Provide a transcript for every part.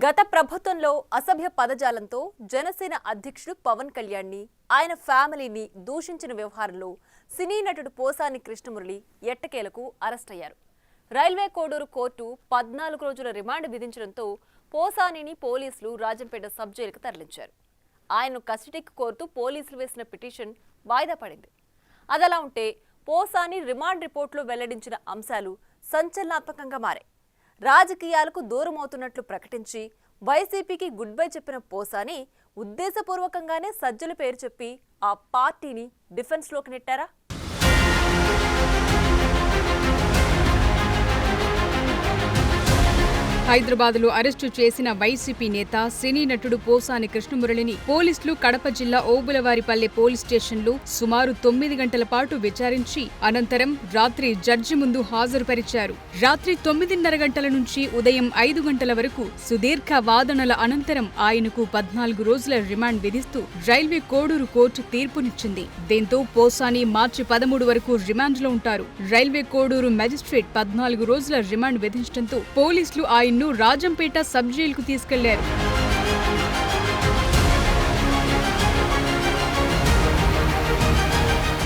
గత ప్రభుత్వంలో అసభ్య పదజాలంతో జనసేన అధ్యక్షుడు పవన్ కళ్యాణ్ని ఆయన ఫ్యామిలీని దూషించిన వ్యవహారంలో సినీ నటుడు పోసాని కృష్ణమురళి ఎట్టకేలకు అరెస్ట్ అయ్యారు. రైల్వే కోడూరు కోర్టు 14 రోజుల రిమాండ్ విధించడంతో పోసానిని పోలీసులు రాజంపేట సబ్ జైలుకు తరలించారు. ఆయన్ను కస్టడీకి కోరుతూ పోలీసులు వేసిన పిటిషన్ వాయిదా పడింది. అదలా ఉంటే పోసాని రిమాండ్ రిపోర్టులో వెల్లడించిన అంశాలు సంచలనాత్మకంగా మారాయి. రాజకీయాలకు దూరమవుతున్నట్లు ప్రకటించి వైసీపీకి గుడ్ బై చెప్పిన పోసాని ఉద్దేశపూర్వకంగానే సజ్జల పేరు చెప్పి ఆ పార్టీని డిఫెన్స్లోకి నెట్టారా? హైదరాబాద్లో అరెస్టు చేసిన వైసీపీ నేత సినీ నటుడు పోసాని కృష్ణమురళిని పోలీసులు కడప జిల్లా ఓబులవారిపల్లె పోలీస్ స్టేషన్లో సుమారు 9 గంటల పాటు విచారించి అనంతరం రాత్రి జడ్జి ముందు హాజరుపరిచారు. రాత్రి 9:30 గంటల నుంచి ఉదయం 5 గంటల వరకు సుదీర్ఘ వాదనల అనంతరం ఆయనకు 14 రోజుల రిమాండ్ విధిస్తూ రైల్వే కోడూరు కోర్టు తీర్పునిచ్చింది. దీంతో పోసాని మార్చి 13 వరకు రిమాండ్లో ఉంటారు. రైల్వే కోడూరు మెజిస్ట్రేట్ 14 రోజుల రిమాండ్ విధించడంతో పోలీసులు ఆయన్ను రాజంపేట సబ్ జైలుకు తీసుకెళ్లారు.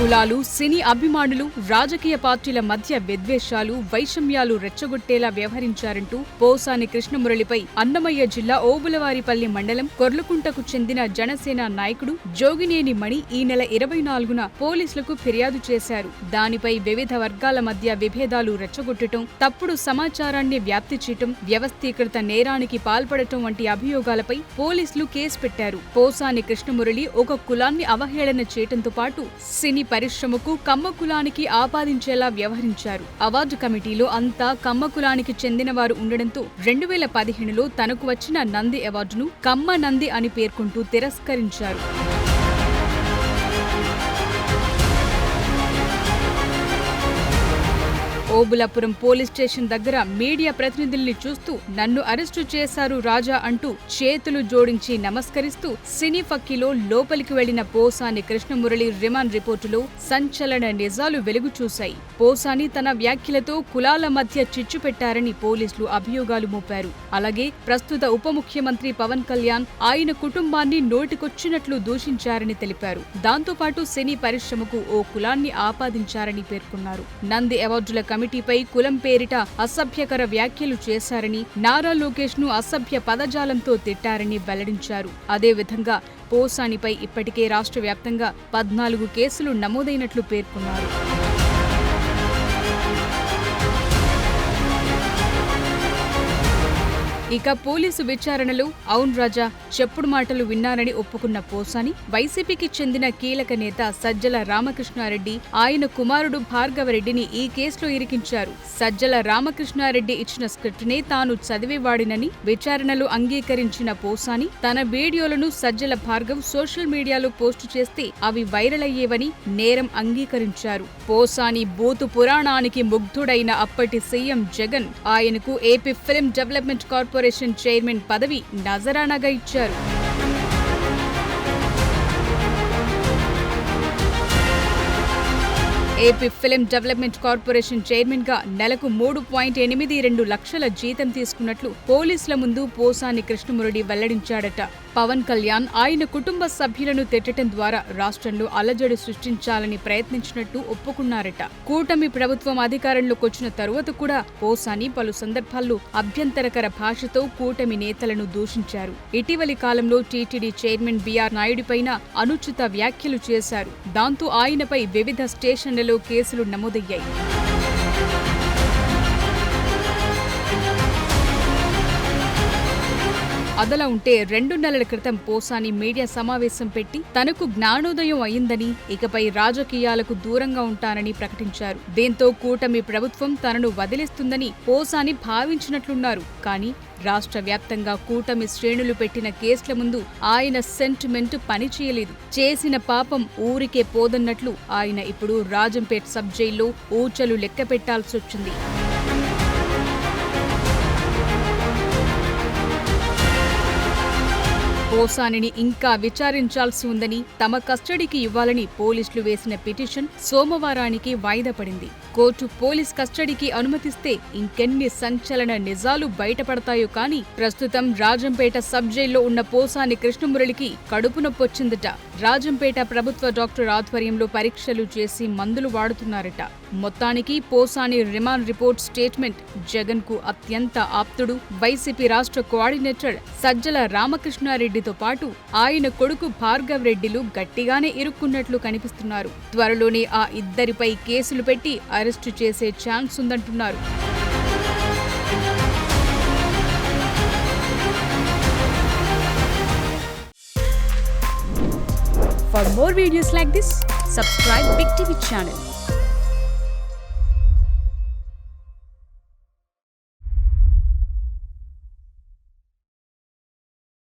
కులాలు, సినీ అభిమానులు, రాజకీయ పార్టీల మధ్య విద్వేషాలు, వైషమ్యాలు రెచ్చగొట్టేలా వ్యవహరించారంటూ పోసాని కృష్ణమురళిపై అన్నమయ్య జిల్లా ఓబులవారిపల్లి మండలం కొర్లకుంటకు చెందిన జనసేన నాయకుడు జోగినేని మణి ఈ నెల 24న పోలీసులకు ఫిర్యాదు చేశారు. దానిపై వివిధ వర్గాల మధ్య విభేదాలు రెచ్చగొట్టడం, తప్పుడు సమాచారాన్ని వ్యాప్తి చేయటం, వ్యవస్థీకృత నేరానికి పాల్పడటం వంటి అభియోగాలపై పోలీసులు కేసు పెట్టారు. పోసాని కృష్ణమురళి ఒక కులాన్ని అవహేళన చేయటంతో పాటు సినీ పరిశ్రమకు కమ్మ కులానికి ఆపాదించేలా వ్యవహరించారు. అవార్డు కమిటీలో అంతా కమ్మ కులానికి చెందిన వారు ఉండడంతో 2015లో తనకు వచ్చిన నంది అవార్డును కమ్మ నంది అని పేర్కొంటూ తిరస్కరించారు. ఓబులాపురం పోలీస్ స్టేషన్ దగ్గర మీడియా ప్రతినిధుల్ని చూస్తూ నన్ను అరెస్టు చేశారు రాజా అంటూ చేతులు జోడించి నమస్కరిస్తూ సినీ ఫక్కీలో లోపలికి వెళ్లిన పోసాని కృష్ణమురళి రిమాండ్ రిపోర్టులో సంచలన నిజాలు వెలుగు చూశాయి. పోసాని తన వ్యాఖ్యలతో కులాల మధ్య చిచ్చు పెట్టారని పోలీసులు అభియోగాలు మోపారు. అలాగే ప్రస్తుత ఉప ముఖ్యమంత్రి పవన్ కళ్యాణ్ ఆయన కుటుంబాన్ని నోటికొచ్చినట్లు దూషించారని తెలిపారు. దాంతోపాటు సినీ పరిశ్రమకు ఓ కులాన్ని ఆపాదించారని పేర్కొన్నారు. నంది అవార్డుల కమిటీపై కులం పేరిట అసభ్యకర వ్యాఖ్యలు చేశారని, నారా లోకేష్ ను అసభ్య పదజాలంతో తిట్టారని వెల్లడించారు. అదేవిధంగా పోసానిపై ఇప్పటికే రాష్ట్ర వ్యాప్తంగా 14 కేసులు నమోదైనట్లు పేర్కొన్నారు. ఇక పోలీసు విచారణలో అవును రాజా, చెప్పుడు మాటలు విన్నారని ఒప్పుకున్న పోసాని వైసీపీకి చెందిన కీలక నేత సజ్జల రామకృష్ణారెడ్డి, ఆయన కుమారుడు భార్గవరెడ్డిని ఈ కేసులో ఇరికించారు. సజ్జల రామకృష్ణారెడ్డి ఇచ్చిన స్క్రిప్టునే తాను చదివేవాడినని విచారణలో అంగీకరించిన పోసాని తన వీడియోలను సజ్జల భార్గవ్ సోషల్ మీడియాలో పోస్టు చేస్తే అవి వైరల్ అయ్యేవని నేరం అంగీకరించారు. పోసాని బూతు పురాణానికి ముగ్ధుడైన అప్పటి సీఎం జగన్ ఆయనకు AP film development corporation chairman పదవి నజరానాగా ఇచ్చారు. AP film development corporation chairman గా నెలకు 3.82 లక్షల జీతం తీసుకున్నట్లు పోలీసుల ముందు పోసాని కృష్ణమురళి వెల్లడించాడట. పవన్ కళ్యాణ్ ఆయన కుటుంబ సభ్యులను తిట్టడం ద్వారా రాష్ట్రంలో అలజడి సృష్టించాలని ప్రయత్నించినట్టు ఒప్పుకున్నారట. కూటమి ప్రభుత్వం అధికారంలోకి వచ్చిన తరువాత కూడా పోసాని పలు సందర్భాల్లో అభ్యంతరకర భాషతో కూటమి నేతలను దూషించారు. ఇటీవలి కాలంలో టీటీడీ చైర్మన్ బీఆర్ నాయుడిపైన అనుచిత వ్యాఖ్యలు చేశారు. దాంతో ఆయనపై వివిధ స్టేషన్లలో కేసులు నమోదయ్యాయి. అదలా ఉంటే 2 నెలల క్రితం పోసాని మీడియా సమావేశం పెట్టి తనకు జ్ఞానోదయం అయిందని, ఇకపై రాజకీయాలకు దూరంగా ఉంటానని ప్రకటించారు. దీంతో కూటమి ప్రభుత్వం తనను వదిలేస్తుందని పోసాని భావించినట్లున్నారు. కానీ రాష్ట్ర వ్యాప్తంగా కూటమి శ్రేణులు పెట్టిన కేసుల ముందు ఆయన సెంటిమెంట్ పనిచేయలేదు. చేసిన పాపం ఊరికే పోదన్నట్లు ఆయన ఇప్పుడు రాజంపేట్ సబ్ జైల్లో ఊచలు లెక్క పెట్టాల్సొచ్చింది. పోసానిని ఇంకా విచారించాల్సి ఉందని, తమ కస్టడీకి ఇవ్వాలని పోలీసులు వేసిన పిటిషన్ సోమవారానికి వాయిదా పడింది. కోర్టు పోలీస్ కస్టడీకి అనుమతిస్తే ఇంకెన్ని సంచలన నిజాలు బయటపడతాయో కానీ ప్రస్తుతం రాజంపేట సబ్ జైల్లో ఉన్న పోసాని కృష్ణమురళికి కడుపు నొప్పొచ్చిందట. రాజంపేట ప్రభుత్వ డాక్టర్ ఆధ్వర్యంలో పరీక్షలు చేసి మందులు వాడుతున్నారట. మొత్తానికి Posani remand report statement Jagan కు అత్యంత ఆప్తుడు, వైసీపీ రాష్ట్ర కోఆర్డినేటర్ సజ్జల రామకృష్ణారెడ్డితో పాటు ఆయన కొడుకు భార్గవ్ రెడ్డిలు గట్టిగానే ఇరుక్కున్నట్లు కనిపిస్తున్నారు. త్వరలోనే ఆ ఇద్దరిపై కేసులు పెట్టి అరెస్టు చేసే ఛాన్స్ ఉందంటున్నారు. For more videos like this, subscribe Big TV channel.